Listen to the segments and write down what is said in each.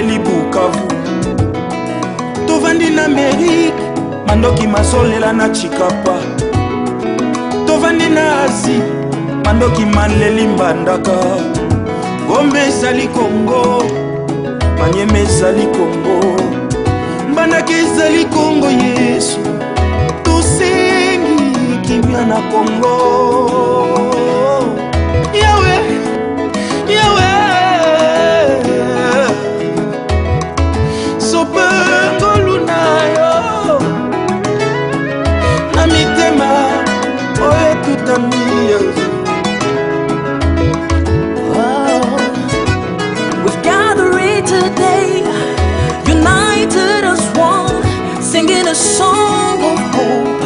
toleli Bukavu tovandi na Amerique mandoki masolela na Chikapa tovandi na Asie mandoki manleli Mbandaka Gombe ezali Congo Manyeme ezali Congo Mbandaka ezali Congo Yesu tosengi kimia na Congo Yahweh sopengo lunayo na mitema oye tutamia We've gathered today, united as one, singing a song of hope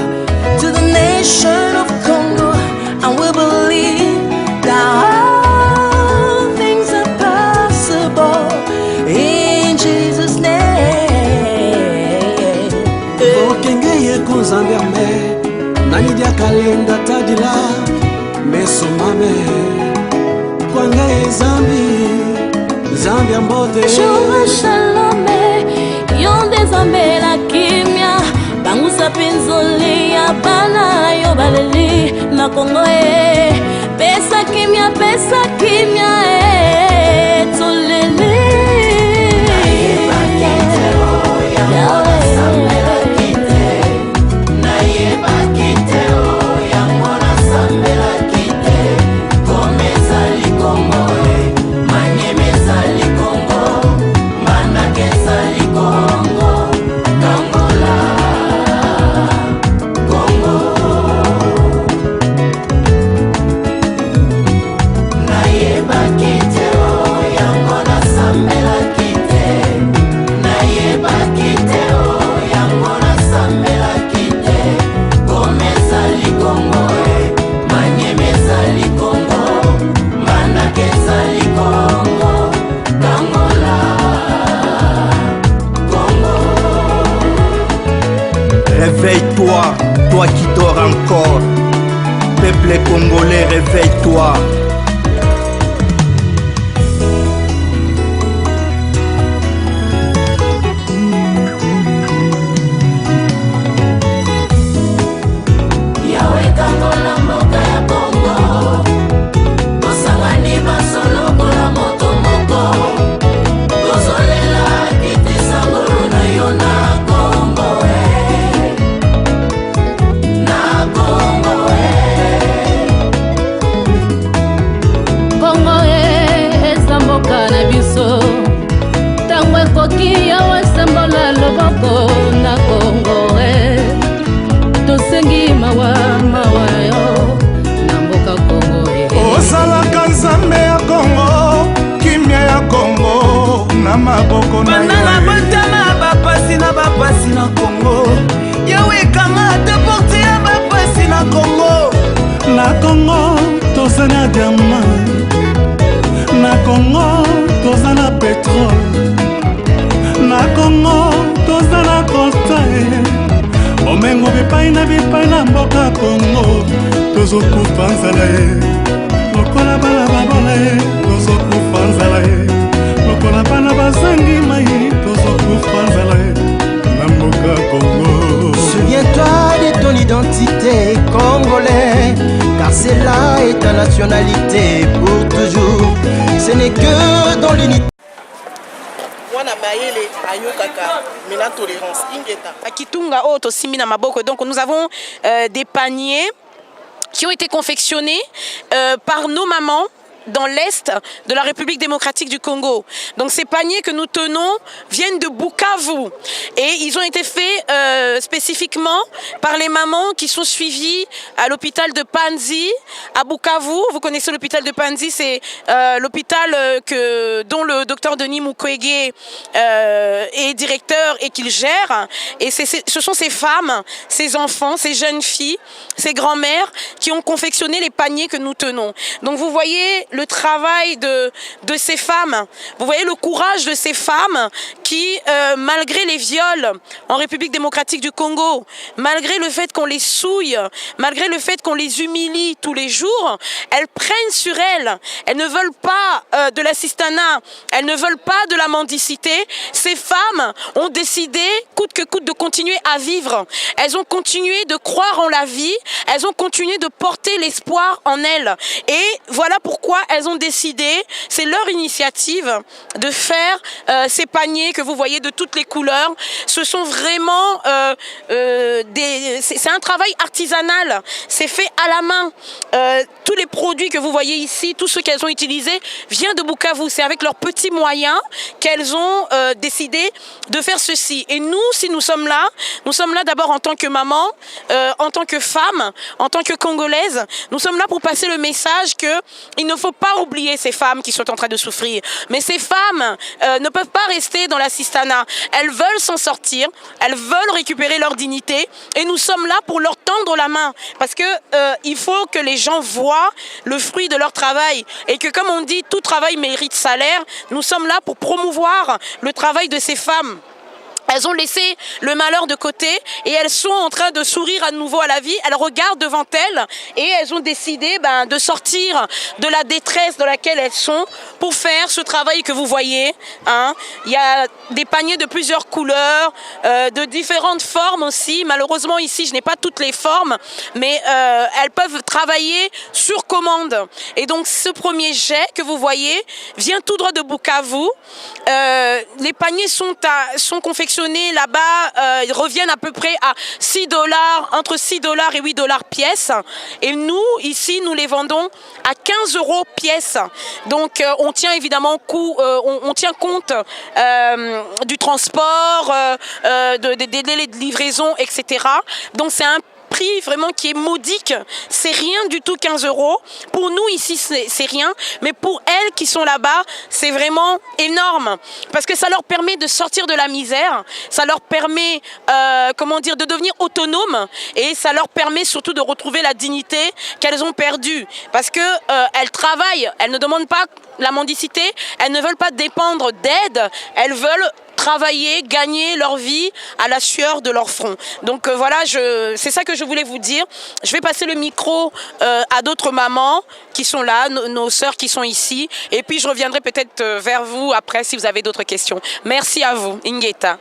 to the nation of Congo, and we believe that all things are possible in Jesus' name. Okengeye kunzamberme, nanidia kalenda tadila, mesomame, kwangaye Zambi ambote. Shuma shalome, yonde zambe la kimya, bangusa penzoli ya bana yo baleli na Kongo pesa kimya tolele. Réveille-toi, toi qui dors encore. Peuple congolais, réveille-toi. Banana batama bapasi na Congo Yahweh kanga deporte ya bapasi na Congo. Na Congo tozana diamant, na Congo tozana pétrole, na Congo tozana coltan. Omengo bipai na mboka Congo tozokufa nzala ye lokola bana babola ye tozokufa nzala ye lokola bana bazangi mai tozokufa nzala ye na mboka Congo. Souviens-toi de ton identité congolais, car celle-là est ta nationalité pour toujours. Ce n'est que dans l'unité. Donc nous avons des paniers qui ont été confectionnés par nos mamans dans l'est de la République démocratique du Congo. Donc ces paniers que nous tenons viennent de Bukavu et ils ont été faits spécifiquement par les mamans qui sont suivies à l'hôpital de Panzi à Bukavu. Vous connaissez l'hôpital de Panzi, c'est l'hôpital dont le docteur Denis Mukwege est directeur et qu'il gère. Et ce sont ces femmes, ces enfants, ces jeunes filles, ces grands-mères qui ont confectionné les paniers que nous tenons. Donc vous voyez le travail de ces femmes. Vous voyez le courage de ces femmes qui, malgré les viols en République démocratique du Congo, malgré le fait qu'on les souille, malgré le fait qu'on les humilie tous les jours, elles prennent sur elles. Elles ne veulent pas de l'assistanat, elles ne veulent pas de la mendicité. Ces femmes ont décidé, coûte que coûte, de continuer à vivre. Elles ont continué de croire en la vie, elles ont continué de porter l'espoir en elles. Et voilà pourquoi elles ont décidé, c'est leur initiative, de faire ces paniers que vous voyez de toutes les couleurs. Ce sont vraiment c'est un travail artisanal, c'est fait à la main. Tous les produits que vous voyez ici, tout ce qu'elles ont utilisé vient de Bukavu. C'est avec leurs petits moyens qu'elles ont décidé de faire ceci. Et nous, si nous sommes là d'abord en tant que maman, en tant que femme, en tant que Congolaise. Nous sommes là pour passer le message qu'il ne faut pas oublier ces femmes qui sont en train de souffrir. Mais ces femmes ne peuvent pas rester dans l'assistanat. Elles veulent s'en sortir, elles veulent récupérer leur dignité et nous sommes là pour leur tendre la main. Parce que il faut que les gens voient le fruit de leur travail et que, comme on dit, tout travail mérite salaire. Nous sommes là pour promouvoir le travail de ces femmes. Elles ont laissé le malheur de côté et elles sont en train de sourire à nouveau à la vie. Elles regardent devant elles et elles ont décidé de sortir de la détresse dans laquelle elles sont pour faire ce travail que vous voyez. Il y a des paniers de plusieurs couleurs, de différentes formes aussi. Malheureusement ici, je n'ai pas toutes les formes, mais elles peuvent travailler sur commande. Et donc ce premier jet que vous voyez vient tout droit de Bukavu. Les paniers sont confectionnés là-bas, ils reviennent à peu près à $6, entre $6 et $8 pièce. Et nous, ici, nous les vendons à 15 € pièce. Donc, on tient évidemment on tient compte du transport, des délais de livraison, etc. Donc, c'est un prix vraiment qui est modique, c'est rien du tout 15 €. Pour nous ici c'est rien, mais pour elles qui sont là-bas, c'est vraiment énorme parce que ça leur permet de sortir de la misère, ça leur permet de devenir autonomes et ça leur permet surtout de retrouver la dignité qu'elles ont perdue parce que elles travaillent, elles ne demandent pas la mendicité, elles ne veulent pas dépendre d'aide, elles veulent travailler, gagner leur vie à la sueur de leur front. Donc voilà, c'est ça que je voulais vous dire. Je vais passer le micro à d'autres mamans qui sont là, nos sœurs qui sont ici, et puis je reviendrai peut-être vers vous après si vous avez d'autres questions. Merci à vous, Ingeta.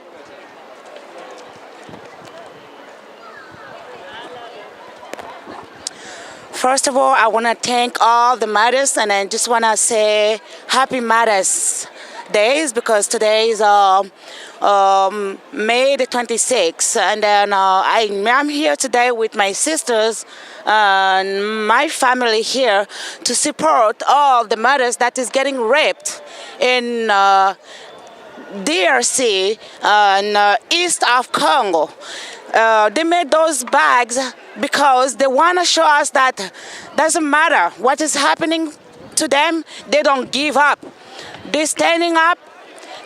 First of all, I want to thank all the mothers, and I just want to say Happy Mothers Days because today is May the 26th, and then I'm here today with my sisters and my family here to support all the mothers that is getting raped in DRC and east of Congo. They made those bags because they want to show us that doesn't matter what is happening to them, they don't give up. They're standing up,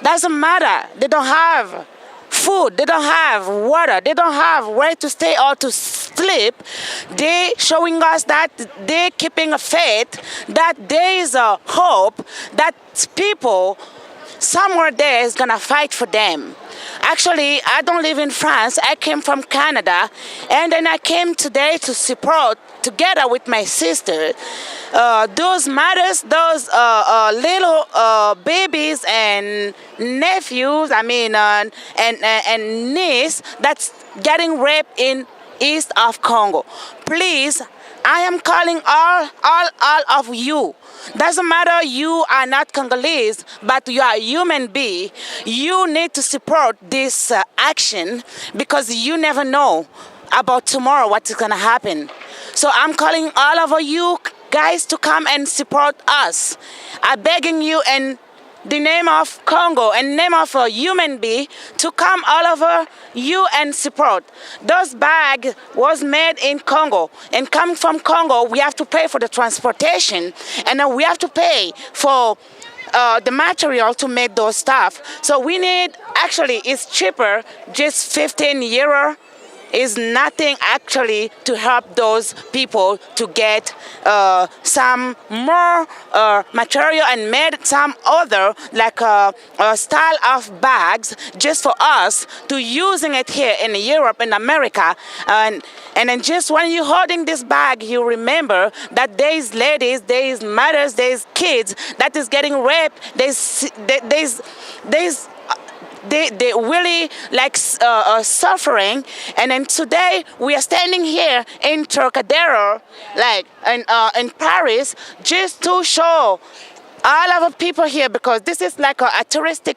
doesn't matter. They don't have food, they don't have water, they don't have where to stay or to sleep. They're showing us that they're keeping a faith, that there is a hope, that people somewhere there is gonna fight for them. Actually, I don't live in France. I came from Canada, and then I came today to support, together with my sister, those mothers, those little babies and nephews, and niece that's getting raped in east of Congo. Please, I am calling all of you. Doesn't matter you are not Congolese, but you are a human being. You need to support this action because you never know about tomorrow what is going to happen. So I'm calling all of you guys to come and support us. I'm begging you in the name of Congo and name of a human being to come all over you and support. Those bags was made in Congo, and coming from Congo, we have to pay for the transportation, and then we have to pay for the material to make those stuff. So we need, actually, it's cheaper, just €15 is nothing actually to help those people to get some more material and made some other like a style of bags just for us to using it here in Europe and America. And then just when you're holding this bag, you remember that there is ladies, there is mothers, there is kids that is getting raped. They really like suffering. And then today we are standing here in Trocadero, like in Paris, just to show all of the people here, because this is like a touristic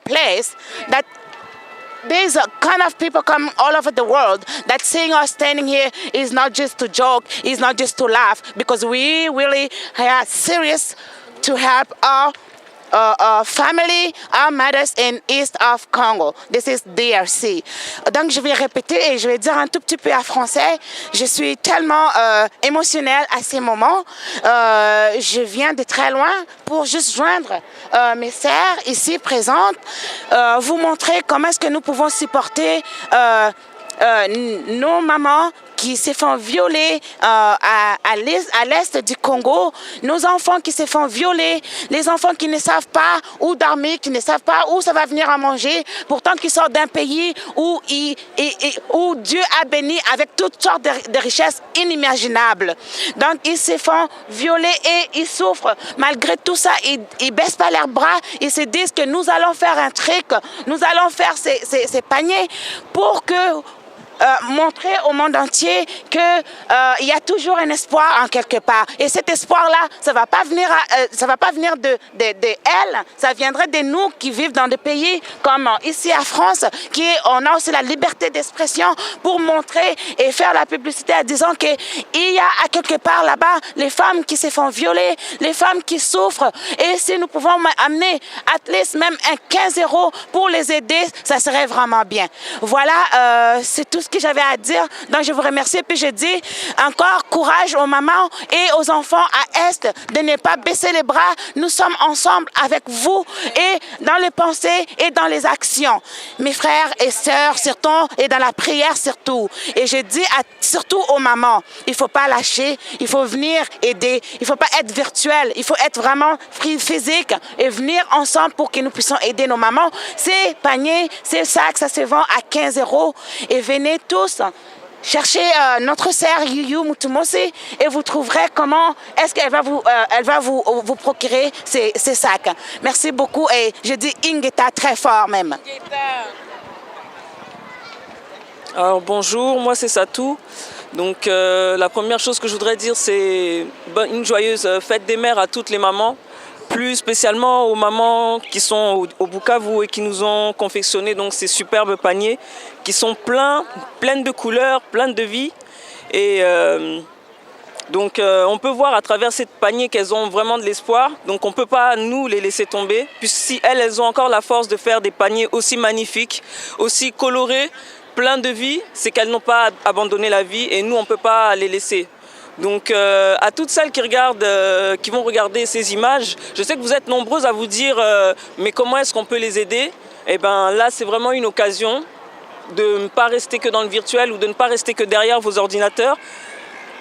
place that there's a kind of people come all over the world that seeing us standing here is not just to joke, is not just to laugh, because we really are serious to help our family, our mothers in East of Congo. This is DRC. Donc je vais répéter et je vais dire un tout petit peu en français. Je suis tellement émotionnelle à ces moments. Je viens de très loin pour juste joindre mes sœurs ici présentes, vous montrer comment est-ce que nous pouvons supporter nos mamans qui se font violer à l'est du Congo, nos enfants qui se font violer, les enfants qui ne savent pas où dormir, qui ne savent pas où ça va venir à manger, pourtant qu'ils sortent d'un pays où Dieu a béni avec toutes sortes de richesses inimaginables. Donc ils se font violer et ils souffrent. Malgré tout ça, ils ne baissent pas leurs bras, ils se disent que nous allons faire un truc, nous allons faire ces paniers pour que montrer au monde entier qu'il y a toujours un espoir en quelque part. Et cet espoir-là, ça ne va pas venir de elles, ça viendrait de nous qui vivent dans des pays comme ici à France, on a aussi la liberté d'expression pour montrer et faire la publicité en disant qu'il y a à quelque part là-bas les femmes qui se font violer, les femmes qui souffrent. Et si nous pouvons amener at least même un 15 € pour les aider, ça serait vraiment bien. Voilà, c'est tout ce que j'avais à dire. Donc je vous remercie. Puis je dis encore courage aux mamans et aux enfants à Est de ne pas baisser les bras. Nous sommes ensemble avec vous et dans les pensées et dans les actions. Mes frères et sœurs surtout et dans la prière surtout. Et je dis surtout aux mamans, il ne faut pas lâcher, il faut venir aider. Il ne faut pas être virtuel, il faut être vraiment physique et venir ensemble pour que nous puissions aider nos mamans. Ces paniers, ces sacs, ça se vend à 15 € et venez tous chercher notre sœur Yuyu Mutumosi et vous trouverez comment est-ce qu'elle va vous procurer ces sacs. Merci beaucoup et je dis Ingeta très fort même. Alors bonjour, moi c'est Satou. Donc la première chose que je voudrais dire, c'est une joyeuse fête des mères à toutes les mamans, plus spécialement aux mamans qui sont au Bukavu et qui nous ont confectionné donc ces superbes paniers qui sont pleins de couleurs, pleins de vie. Et donc on peut voir à travers ces paniers qu'elles ont vraiment de l'espoir. Donc on ne peut pas nous les laisser tomber, puisque si elles ont encore la force de faire des paniers aussi magnifiques, aussi colorés, pleins de vie, c'est qu'elles n'ont pas abandonné la vie et nous on ne peut pas les laisser. Donc à toutes celles qui vont regarder ces images, je sais que vous êtes nombreuses à vous dire mais comment est-ce qu'on peut les aider? Et bien là c'est vraiment une occasion de ne pas rester que dans le virtuel ou de ne pas rester que derrière vos ordinateurs.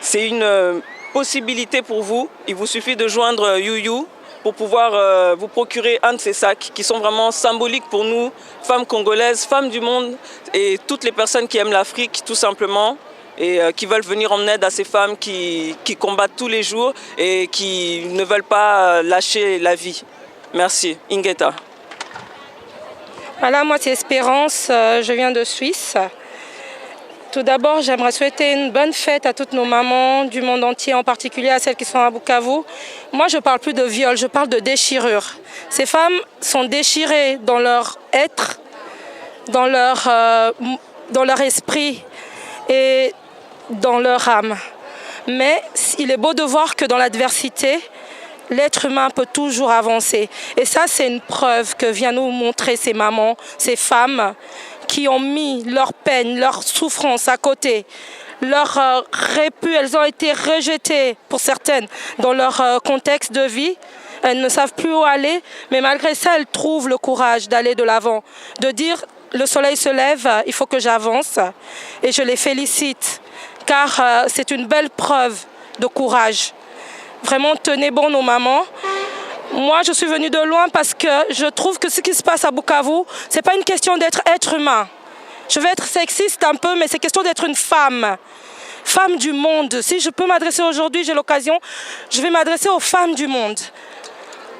C'est une possibilité pour vous. Il vous suffit de joindre Yuyu pour pouvoir vous procurer un de ces sacs qui sont vraiment symboliques pour nous, femmes congolaises, femmes du monde et toutes les personnes qui aiment l'Afrique tout simplement. Et qui veulent venir en aide à ces femmes qui combattent tous les jours et qui ne veulent pas lâcher la vie. Merci. Ingeta. Voilà, moi c'est Espérance, je viens de Suisse. Tout d'abord, j'aimerais souhaiter une bonne fête à toutes nos mamans du monde entier, en particulier à celles qui sont à Bukavu. Moi, je ne parle plus de viol, je parle de déchirure. Ces femmes sont déchirées dans leur être, dans leur esprit et dans leur âme. Mais il est beau de voir que dans l'adversité, l'être humain peut toujours avancer. Et ça, c'est une preuve que viennent nous montrer ces mamans, ces femmes qui ont mis leur peine, leur souffrance à côté. Leur réput, elles ont été rejetées pour certaines dans leur contexte de vie. Elles ne savent plus où aller, mais malgré ça, elles trouvent le courage d'aller de l'avant, de dire le soleil se lève, il faut que j'avance et je les félicite car c'est une belle preuve de courage. Vraiment, tenez bon nos mamans. Moi, je suis venue de loin parce que je trouve que ce qui se passe à Bukavu, ce n'est pas une question d'être être humain. Je vais être sexiste un peu, mais c'est question d'être une femme. Femme du monde. Si je peux m'adresser aujourd'hui, j'ai l'occasion, je vais m'adresser aux femmes du monde.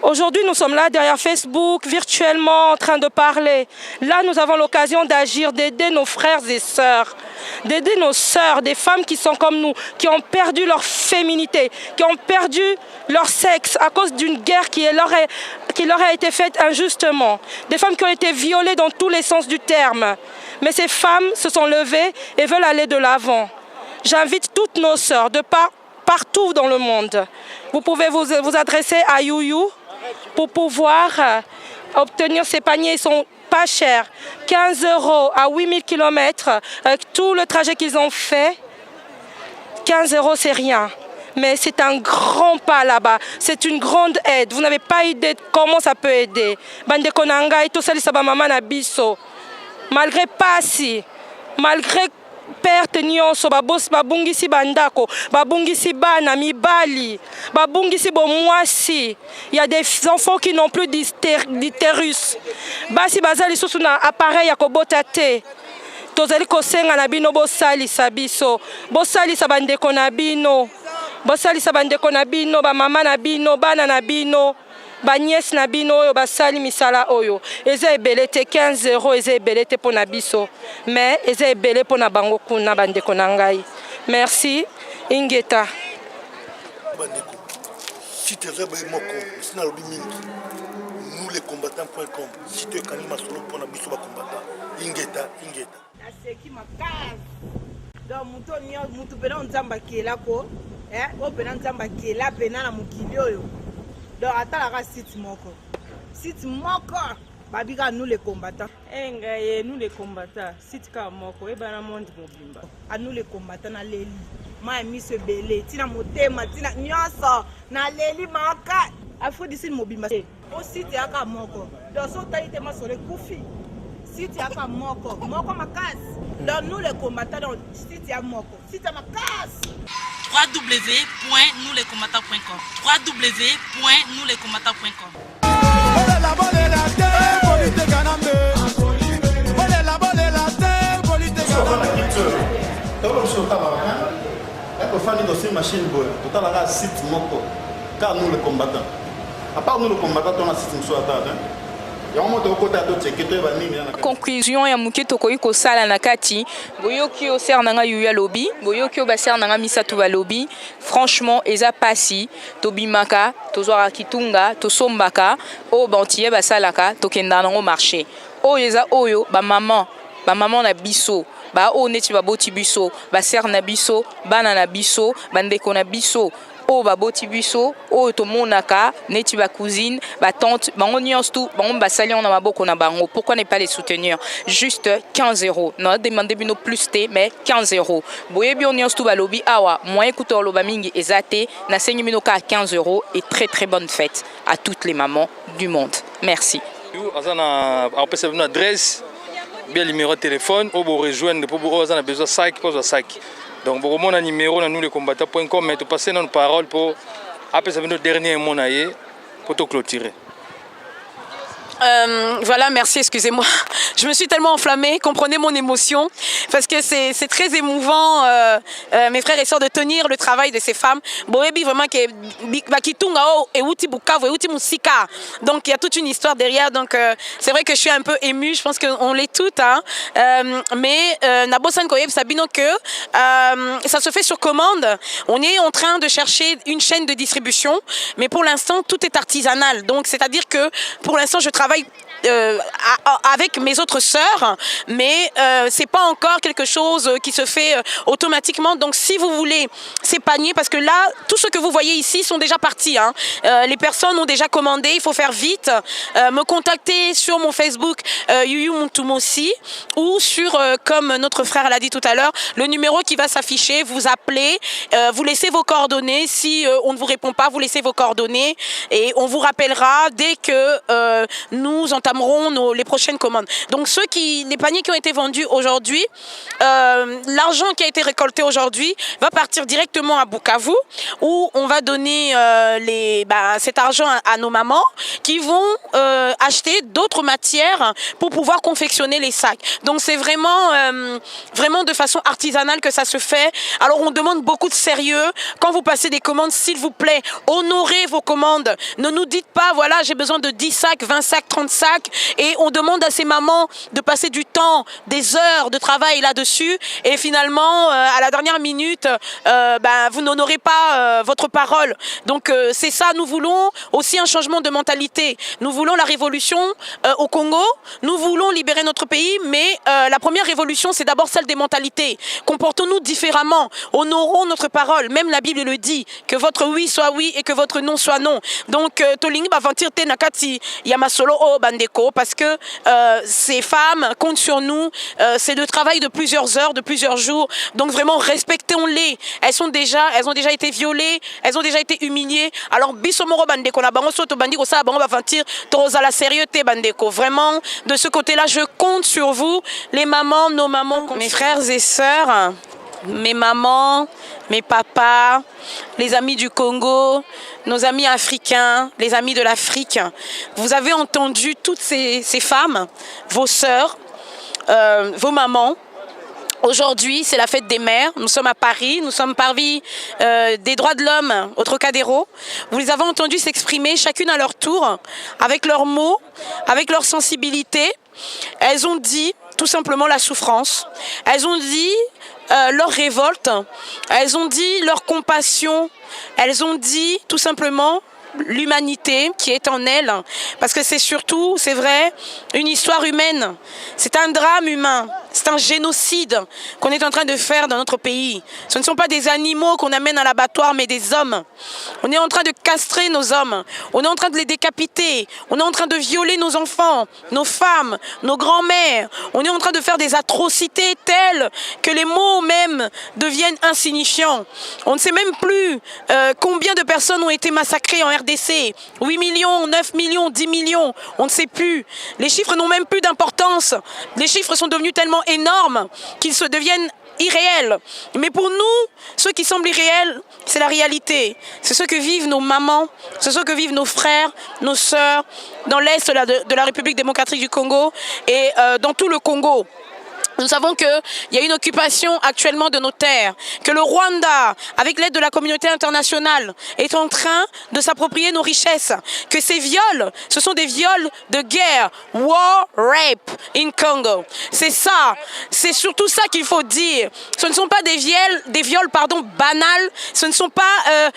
Aujourd'hui, nous sommes là derrière Facebook, virtuellement, en train de parler. Là, nous avons l'occasion d'agir, d'aider nos frères et sœurs, d'aider nos sœurs, des femmes qui sont comme nous, qui ont perdu leur féminité, qui ont perdu leur sexe à cause d'une guerre qui leur a été faite injustement. Des femmes qui ont été violées dans tous les sens du terme. Mais ces femmes se sont levées et veulent aller de l'avant. J'invite toutes nos sœurs partout dans le monde. Vous pouvez vous adresser à Youyou pour pouvoir obtenir ces paniers. Ils sont pas chers. 15 € à 8000 km avec tout le trajet qu'ils ont fait. 15 € c'est rien. Mais c'est un grand pas là-bas. C'est une grande aide. Vous n'avez pas idée de comment ça peut aider. Bande konanga et tout ça, ça va maman na biso. Malgré passi, malgré perte nyonso babungisi bandako babungisi bana mibali babungisi bomwasi. Il y a des enfants qui n'ont plus d'utérus. Basi bazali susu na appareil ya kobota te. Tozali kosenga na bino bosalisa biso. Bosalisa bandeko na bino. Bosalisa bandeko na bino, ba mama na bino, bana na bino. Banyes na bino oyo basali misala oyo eza ebele te 15 € eza ebele te pona biso mais eza ebele pona bango kuna bandeko na ngai. Merci Ingeta. Bandeko site rebe moko sina lobi mingi nous les combattants.com site kanima solo pona biso ba combattant Ingeta aseki makasi donc mutu pena nzamba kielako o pena nzamba kiela pena na mukili oyo. Donc, atalaka site moko babika nous les combattants. Nous les combattants site ka moko e bana monde mobimba à nous les combattants na leli ma mi se belé tina motema tina nyonso na leli maka afo d'ici mobimba o site aka moko donc so taite ma sole kufi site aka moko makasi donc nous les combattants dans site ya moko site makasi www.nouslescombattants.com www.nouslescombattants.com car nous les combattants. À part nous les combattants, on a site sur la table. Conclusion ya muke tokoki kosala na kati boyoki o ser nanga yuya lobby boyoki o baser nanga misatu ba lobby franchement eza pasi tobimaka tozwaka kitunga tosombaka o bantiye basalaka tokenda nango marché oyo eza oyo ba maman na biso ba o neti baboti biso baser na biso bana na biso bandeko na biso o baboti biso o tomonaka neti ba cousine ba tante bango nyonso tout bango basali on na maboko na bango. Pourquoi ne pas les soutenir? Juste 15 €. Non demander bino plus te mais 15 €. Boyebi on nyonso tout ba lobi awa moyen kuto loba mingi ezate na sengi bino ka 15 € et très bonne fête à toutes les mamans du monde. Merci. Azana après c'est une adresse bien numéro de téléphone ou vous rejoindre pour vous avez besoin sac pour sac. Donc, vous avez un numéro dans nouslescombattants.com, mais vous passez notre parole pour après ça notre dernier mot pour tout clôturer. Voilà, merci, excusez-moi. Je me suis tellement enflammée, comprenez mon émotion, parce que c'est très émouvant, mes frères et sœurs, de tenir le travail de ces femmes. Boebi, vraiment, donc il y a toute une histoire derrière, donc c'est vrai que je suis un peu émue, je pense qu'on l'est toutes, hein. Mais Nabosan Koyeb Sabino que ça se fait sur commande. On est en train de chercher une chaîne de distribution, mais pour l'instant, tout est artisanal. Donc, c'est-à-dire que pour l'instant, je travaille avec mes autres sœurs, mais c'est pas encore quelque chose qui se fait automatiquement. Donc si vous voulez ces paniers, parce que là tout ce que vous voyez ici sont déjà partis, hein. Les personnes ont déjà commandé, il faut faire vite, me contacter sur mon Facebook Yuyu Muntumosi ou sur comme notre frère l'a dit tout à l'heure, le numéro qui va s'afficher, vous appelez, vous laissez vos coordonnées, si on ne vous répond pas, vous laissez vos coordonnées et on vous rappellera dès que nous entamons entamerons les prochaines commandes. Donc les paniers qui ont été vendus aujourd'hui, l'argent qui a été récolté aujourd'hui va partir directement à Bukavu, où on va donner cet argent à nos mamans qui vont acheter d'autres matières pour pouvoir confectionner les sacs. Donc c'est vraiment de façon artisanale que ça se fait. Alors on demande beaucoup de sérieux. Quand vous passez des commandes, s'il vous plaît, honorez vos commandes. Ne nous dites pas, voilà, j'ai besoin de 10 sacs, 20 sacs, 30 sacs. Et on demande à ces mamans de passer du temps, des heures de travail là-dessus. Et finalement, à la dernière minute, vous n'honorez pas votre parole. Donc c'est ça, nous voulons aussi un changement de mentalité. Nous voulons la révolution au Congo. Nous voulons libérer notre pays, mais la première révolution, c'est d'abord celle des mentalités. Comportons-nous différemment. Honorons notre parole. Même la Bible le dit, que votre oui soit oui et que votre non soit non. Donc, tolingi bavantir te nakati yamasolo o bandeko, parce que ces femmes comptent sur nous. C'est le travail de plusieurs heures, de plusieurs jours. Donc vraiment, respectons-les. Elles ont déjà été violées, elles ont déjà été humiliées. Alors, bisomoro bandeko, la bango soto bandiko sa bango bavantir toza la sérieuxté bandeko. Vraiment, de ce côté-là, je compte sur vous, les mamans, nos mamans, mes frères et sœurs. Mes mamans, mes papas, les amis du Congo, nos amis africains, les amis de l'Afrique. Vous avez entendu toutes ces femmes, vos sœurs, vos mamans. Aujourd'hui, c'est la fête des mères. Nous sommes à Paris, nous sommes parmi des droits de l'homme au Trocadéro. Vous les avez entendues s'exprimer chacune à leur tour, avec leurs mots, avec leur sensibilité. Elles ont dit tout simplement la souffrance. Elles ont dit leur révolte, elles ont dit leur compassion, elles ont dit tout simplement l'humanité qui est en elles, parce que c'est surtout, c'est vrai, une histoire humaine, c'est un drame humain, c'est un génocide qu'on est en train de faire dans notre pays. Ce ne sont pas des animaux qu'on amène à l'abattoir, mais des hommes. On est en train de castrer nos hommes, on est en train de les décapiter, on est en train de violer nos enfants, nos femmes, nos grands-mères, on est en train de faire des atrocités telles que les mots même deviennent insignifiants. On ne sait même plus combien de personnes ont été massacrées en RDC, 8 millions, 9 millions, 10 millions, on ne sait plus. Les chiffres n'ont même plus d'importance. Les chiffres sont devenus tellement énormes qu'ils se deviennent irréels. Mais pour nous, ce qui semble irréel, c'est la réalité. C'est ce que vivent nos mamans, c'est ce que vivent nos frères, nos sœurs, dans l'Est de la République démocratique du Congo et dans tout le Congo. Nous savons qu'il y a une occupation actuellement de nos terres, que le Rwanda, avec l'aide de la communauté internationale, est en train de s'approprier nos richesses, que ces viols, ce sont des viols de guerre, war rape in Congo. C'est ça, c'est surtout ça qu'il faut dire. Ce ne sont pas des viols banals, ce ne sont pas,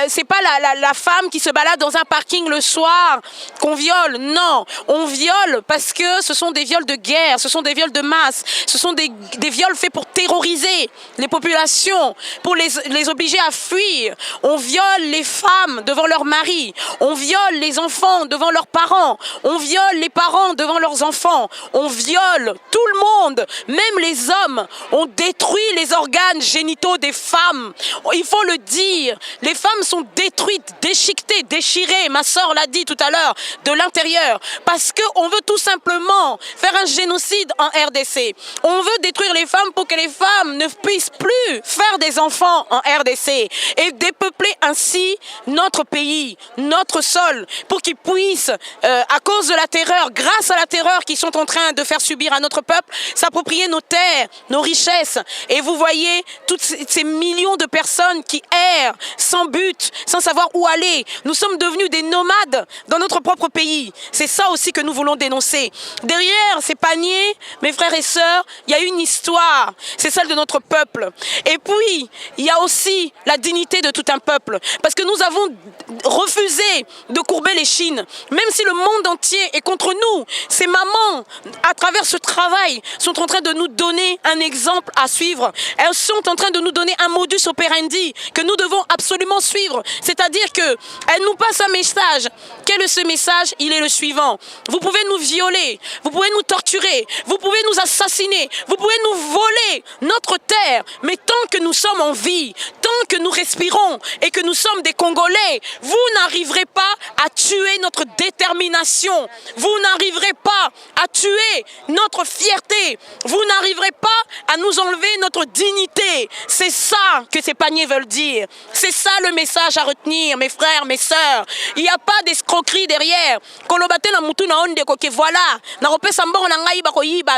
c'est pas la femme qui se balade dans un parking le soir qu'on viole, non. On viole parce que ce sont des viols de guerre, ce sont des viols de masse. Ce sont des viols faits pour terroriser les populations, pour les obliger à fuir. On viole les femmes devant leurs maris. On viole les enfants devant leurs parents. On viole les parents devant leurs enfants. On viole tout le monde, même les hommes. On détruit les organes génitaux des femmes. Il faut le dire. Les femmes sont détruites, déchiquetées, déchirées. Ma soeur l'a dit tout à l'heure, de l'intérieur. Parce qu'on veut tout simplement faire un génocide en RDC. On veut détruire les femmes pour que les femmes ne puissent plus faire des enfants en RDC et dépeupler ainsi notre pays, notre sol, pour qu'ils puissent, à cause de la terreur, grâce à la terreur qu'ils sont en train de faire subir à notre peuple, s'approprier nos terres, nos richesses. Et vous voyez toutes ces millions de personnes qui errent sans but, sans savoir où aller. Nous sommes devenus des nomades dans notre propre pays. C'est ça aussi que nous voulons dénoncer. Derrière ces paniers, mes frères et sœurs, il y a une histoire, c'est celle de notre peuple. Et puis, il y a aussi la dignité de tout un peuple. Parce que nous avons refusé de courber les chines. Même si le monde entier est contre nous, ces mamans, à travers ce travail, sont en train de nous donner un exemple à suivre. Elles sont en train de nous donner un modus operandi que nous devons absolument suivre. C'est-à-dire qu'elles nous passent un message. Quel est ce message? Il est le suivant. Vous pouvez nous violer, vous pouvez nous torturer, vous pouvez nous assassiner, vous pouvez nous voler notre terre, mais tant que nous sommes en vie, tant tant que nous respirons et que nous sommes des Congolais, vous n'arriverez pas à tuer notre détermination. Vous n'arriverez pas à tuer notre fierté. Vous n'arriverez pas à nous enlever notre dignité. C'est ça que ces paniers veulent dire. C'est ça le message à retenir, mes frères, mes sœurs. Il n'y a pas d'escroquerie derrière.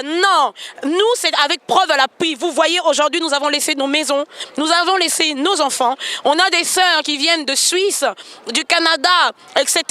Non, nous c'est avec preuve à l'appui. Vous voyez, aujourd'hui nous avons laissé nos maisons, nous avons laissé nos enfants. On a des sœurs qui viennent de Suisse, du Canada, etc.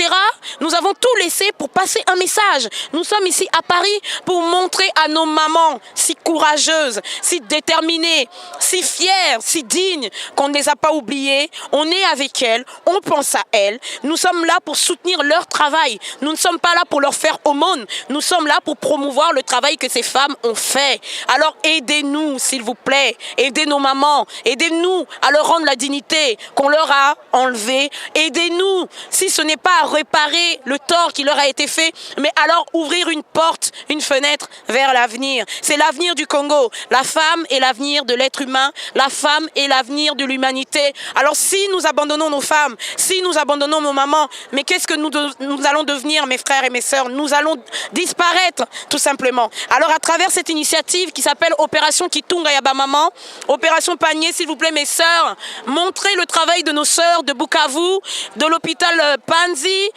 Nous avons tout laissé pour passer un message. Nous sommes ici à Paris pour montrer à nos mamans si courageuses, si déterminées, si fières, si dignes, qu'on ne les a pas oubliées. On est avec elles, on pense à elles. Nous sommes là pour soutenir leur travail. Nous ne sommes pas là pour leur faire aumône. Nous sommes là pour promouvoir le travail que ces femmes ont fait. Alors aidez-nous, s'il vous plaît. Aidez nos mamans. Aidez-nous à leur rendre la dignité qu'on leur a enlevée. Aidez-nous, si ce n'est pas à réparer le tort qui leur a été fait, mais alors ouvrir une porte, une fenêtre vers l'avenir. C'est l'avenir du Congo. La femme est l'avenir de l'être humain. La femme est l'avenir de l'humanité. Alors si nous abandonnons nos femmes, si nous abandonnons nos mamans, mais qu'est-ce que nous allons devenir, mes frères et mes sœurs? Nous allons disparaître, tout simplement. Alors à travers cette initiative qui s'appelle Opération Kitunga Yaba Maman, Opération Panier, s'il vous plaît, mes sœurs, montrez le travail de nos sœurs de Bukavu, de l'hôpital Panzi,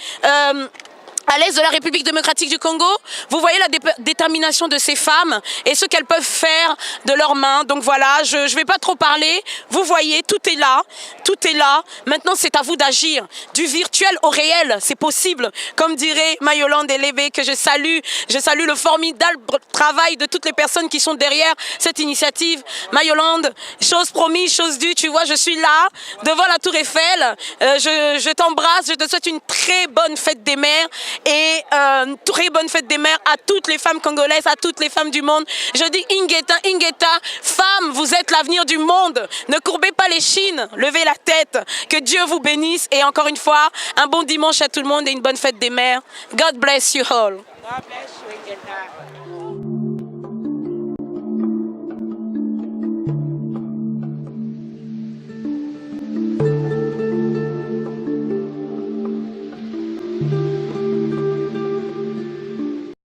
à l'est de la République démocratique du Congo. Vous voyez la détermination de ces femmes et ce qu'elles peuvent faire de leurs mains. Donc voilà, je ne vais pas trop parler. Vous voyez, tout est là. Tout est là. Maintenant, c'est à vous d'agir. Du virtuel au réel, c'est possible. Comme dirait Mayolande Elébé, que je salue. Je salue le formidable travail de toutes les personnes qui sont derrière cette initiative. Mayolande, chose promise, chose due. Tu vois, je suis là, devant la Tour Eiffel. Je t'embrasse. Je te souhaite une très bonne fête des mères. Et très bonne fête des mères à toutes les femmes congolaises, à toutes les femmes du monde. Je dis Ingeta, Ingeta, femmes, vous êtes l'avenir du monde. Ne courbez pas les chines, levez la tête. Que Dieu vous bénisse. Et encore une fois, un bon dimanche à tout le monde et une bonne fête des mères. God bless you all. God bless you, Ingeta. Thank you.